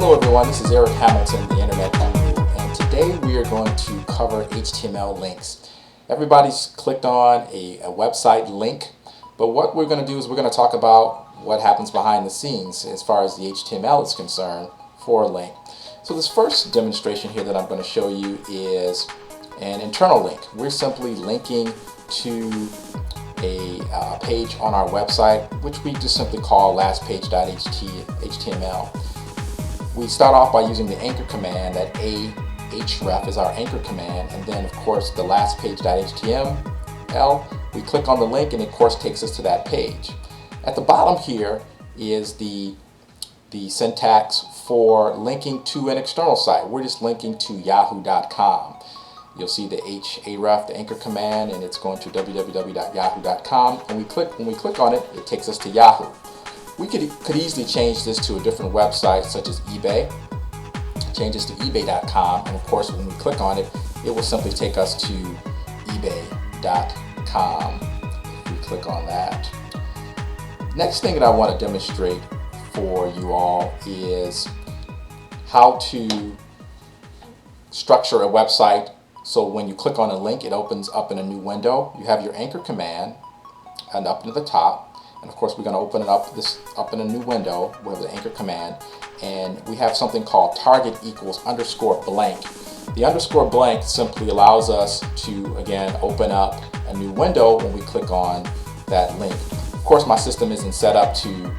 Hello everyone, this is Eric Hamilton, the Internet Guru, and today we are going to cover HTML links. Everybody's clicked on a website link, but what we're going to do is we're going to talk about what happens behind the scenes as far as the HTML is concerned for a link. So this first demonstration here that I'm going to show you is an internal link. We're simply linking to a page on our website, which we just simply call lastpage.html. We start off by using the anchor command. That href is our anchor command, and then of course the lastpage.html. We click on the link and it of course takes us to that page. At the bottom here is the syntax for linking to an external site. We're just linking to yahoo.com. You'll see the href, the anchor command, and it's going to www.yahoo.com. And when we click on it, it takes us to Yahoo. We could easily change this to a different website such as eBay. Change this to ebay.com, and of course when we click on it, it will simply take us to ebay.com if we click on that. Next thing that I want to demonstrate for you all is how to structure a website so when you click on a link, it opens up in a new window. You have your anchor command and up to the top. And of course we're going to open it up in a new window with the anchor command, and we have something called target equals underscore blank. The underscore blank simply allows us to again open up a new window when we click on that link. Of course my system isn't set up to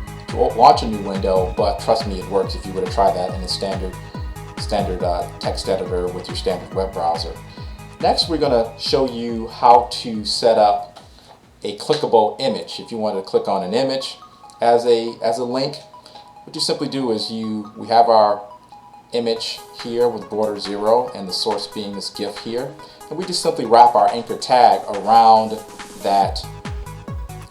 launch a new window, but trust me, it works if you were to try that in a standard text editor with your standard web browser. Next we're going to show you how to set up a clickable image. If you want to click on an image as a link, what you simply do is we have our image here with border 0 and the source being this GIF here, and we just simply wrap our anchor tag around that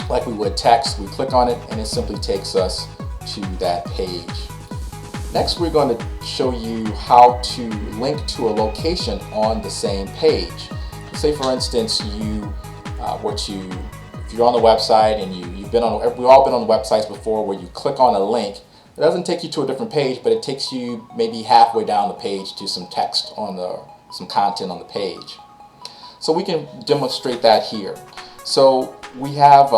like we would text. We click on it and it simply takes us to that page. Next we're going to show you how to link to a location on the same page. Say for instance if you're on the website and we've all been on websites before where you click on a link, it doesn't take you to a different page, but it takes you maybe halfway down the page to some text some content on the page. So we can demonstrate that here. So we have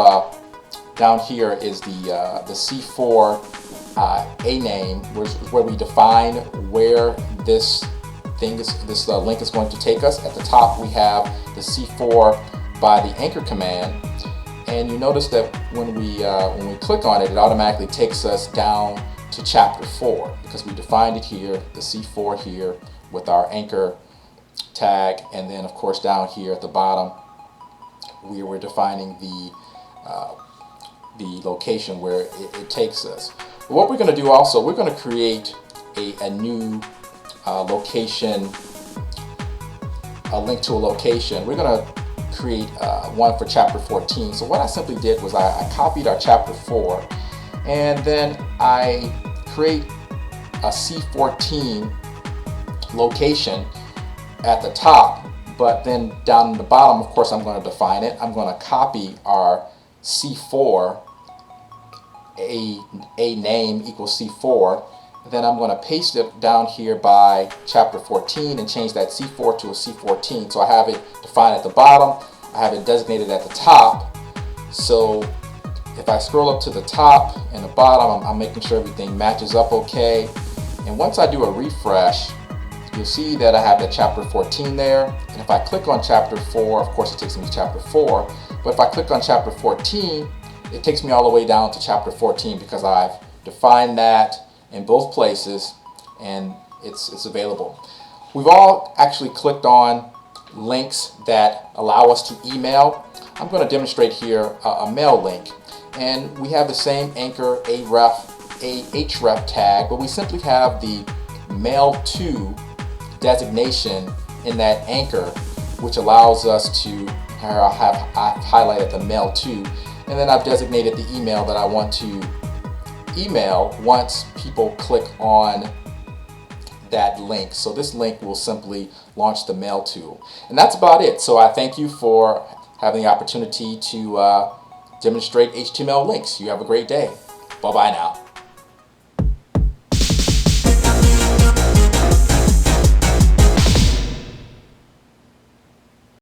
down here is the C4 a name, where we define where this link is going to take us. At the top we have the C4 by the anchor command, and you notice that when we click on it, it automatically takes us down to chapter 4 because we defined it here, the C4 here with our anchor tag, and then of course down here at the bottom we were defining the location where it takes us. But what we're going to do also, we're going to create a new location, a link to a location. We're going to create one for chapter 14. So what I simply did was I copied our chapter 4, and then I create a C14 location at the top, but then down in the bottom, of course, I'm going to define it. I'm going to copy our C4, a name equals C4, then I'm going to paste it down here by chapter 14 and change that C4 to a C14. So I have it defined at the bottom, I have it designated at the top. So if I scroll up to the top and the bottom, I'm making sure everything matches up okay. And once I do a refresh, you'll see that I have the chapter 14 there. And if I click on chapter 4, of course it takes me to chapter 4. But if I click on chapter 14, it takes me all the way down to chapter 14 because I've defined that in both places and it's available. We've all actually clicked on links that allow us to email. I'm going to demonstrate here a mail link, and we have the same anchor href tag, but we simply have the mail to designation in that anchor, which allows us to I've highlighted the mail to, and then I've designated the email that I want to email once people click on that link. So this link will simply launch the mail tool, and that's about it. So I thank you for having the opportunity to demonstrate HTML links. You have a great day. Bye bye now.